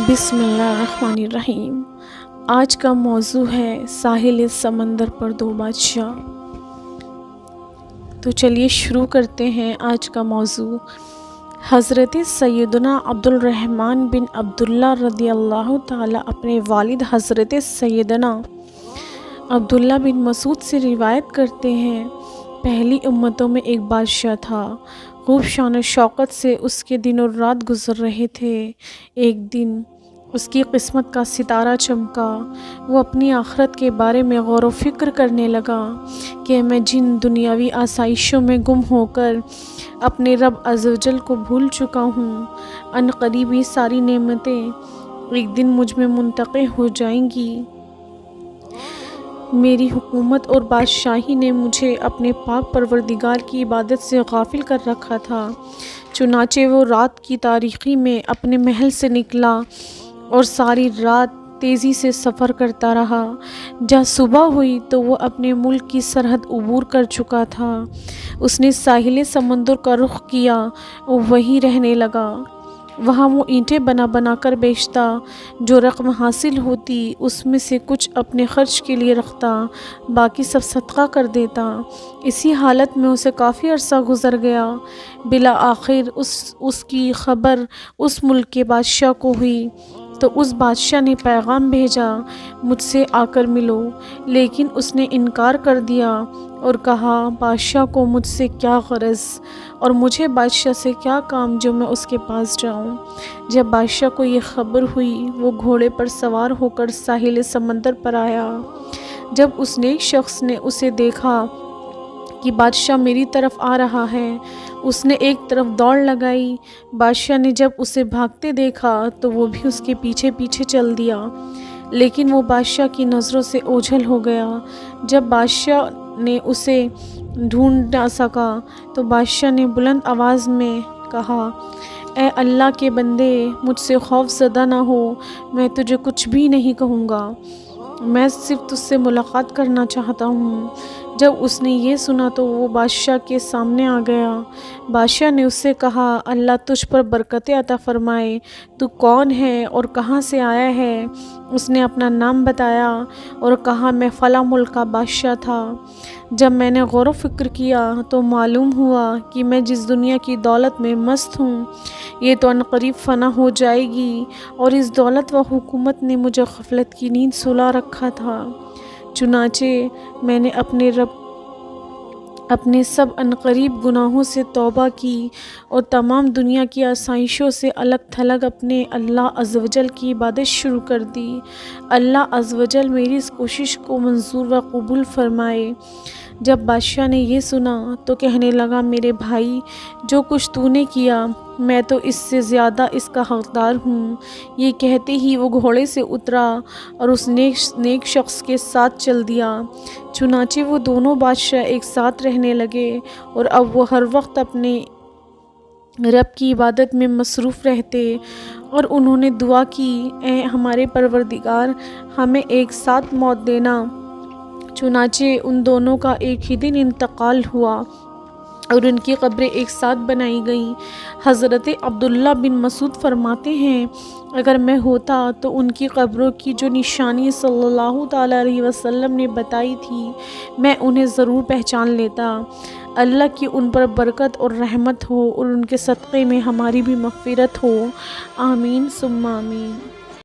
بسم اللہ الرحمن الرحیم۔ آج کا موضوع ہے ساحل سمندر پر دو بادشاہ۔ تو چلیے شروع کرتے ہیں آج کا موضوع۔ حضرت سیدنا عبد الرحمن بن عبداللہ رضی اللہ تعالیٰ اپنے والد حضرت سیدنا عبداللہ بن مسعود سے روایت کرتے ہیں، پہلی امتوں میں ایک بادشاہ تھا، خوب شان و شوکت سے اس کے دن اور رات گزر رہے تھے۔ ایک دن اس کی قسمت کا ستارہ چمکا۔ وہ اپنی آخرت کے بارے میں غور و فکر کرنے لگا کہ میں جن دنیاوی آسائشوں میں گم ہو کر اپنے رب عزوجل کو بھول چکا ہوں، ان قریب یہ ساری نعمتیں ایک دن مجھ میں منتقل ہو جائیں گی۔ میری حکومت اور بادشاہی نے مجھے اپنے پاک پروردگار کی عبادت سے غافل کر رکھا تھا۔ چنانچہ وہ رات کی تاریکی میں اپنے محل سے نکلا اور ساری رات تیزی سے سفر کرتا رہا۔ جب صبح ہوئی تو وہ اپنے ملک کی سرحد عبور کر چکا تھا۔ اس نے ساحل سمندر کا رخ کیا اور وہیں رہنے لگا۔ وہاں وہ اینٹیں بنا بنا کر بیچتا، جو رقم حاصل ہوتی اس میں سے کچھ اپنے خرچ کے لیے رکھتا، باقی سب صدقہ کر دیتا۔ اسی حالت میں اسے کافی عرصہ گزر گیا۔ بالآخر اس کی خبر اس ملک کے بادشاہ کو ہوئی تو اس بادشاہ نے پیغام بھیجا، مجھ سے آ کر ملو، لیکن اس نے انکار کر دیا اور کہا، بادشاہ کو مجھ سے کیا غرض اور مجھے بادشاہ سے کیا کام جو میں اس کے پاس جاؤں۔ جب بادشاہ کو یہ خبر ہوئی، وہ گھوڑے پر سوار ہو کر ساحل سمندر پر آیا۔ جب اس نیک شخص نے اسے دیکھا کہ بادشاہ میری طرف آ رہا ہے، اس نے ایک طرف دوڑ لگائی۔ بادشاہ نے جب اسے بھاگتے دیکھا تو وہ بھی اس کے پیچھے پیچھے چل دیا، لیکن وہ بادشاہ کی نظروں سے اوجھل ہو گیا۔ جب بادشاہ نے اسے ڈھونڈ نہ سکا تو بادشاہ نے بلند آواز میں کہا، اے اللہ کے بندے، مجھ سے خوف زدہ نہ ہو، میں تجھے کچھ بھی نہیں کہوں گا، میں صرف تجھ سے ملاقات کرنا چاہتا ہوں۔ جب اس نے یہ سنا تو وہ بادشاہ کے سامنے آ گیا۔ بادشاہ نے اس سے کہا، اللہ تجھ پر برکتیں عطا فرمائے، تو کون ہے اور کہاں سے آیا ہے؟ اس نے اپنا نام بتایا اور کہا، میں فلاں ملک کا بادشاہ تھا۔ جب میں نے غور و فکر کیا تو معلوم ہوا کہ میں جس دنیا کی دولت میں مست ہوں، یہ تو عنقریب فنا ہو جائے گی، اور اس دولت و حکومت نے مجھے غفلت کی نیند سلا رکھا تھا۔ چنانچہ میں نے اپنے سب عنقریب گناہوں سے توبہ کی اور تمام دنیا کی آسائشوں سے الگ تھلگ اپنے اللہ عزوجل کی عبادت شروع کر دی۔ اللہ عزوجل میری اس کوشش کو منظور و قبول فرمائے۔ جب بادشاہ نے یہ سنا تو کہنے لگا، میرے بھائی، جو کچھ تو نے کیا میں تو اس سے زیادہ اس کا حقدار ہوں۔ یہ کہتے ہی وہ گھوڑے سے اترا اور اس نیک شخص کے ساتھ چل دیا۔ چنانچہ وہ دونوں بادشاہ ایک ساتھ رہنے لگے اور اب وہ ہر وقت اپنے رب کی عبادت میں مصروف رہتے، اور انہوں نے دعا کی، اے ہمارے پروردگار، ہمیں ایک ساتھ موت دینا۔ چنانچہ ان دونوں کا ایک ہی دن انتقال ہوا اور ان کی قبریں ایک ساتھ بنائی گئیں۔ حضرت عبداللہ بن مسعود فرماتے ہیں، اگر میں ہوتا تو ان کی قبروں کی جو نشانی صلی اللہ تعالیٰ علیہ وسلم نے بتائی تھی، میں انہیں ضرور پہچان لیتا۔ اللہ کی ان پر برکت اور رحمت ہو اور ان کے صدقے میں ہماری بھی مغفرت ہو، آمین ثم آمین۔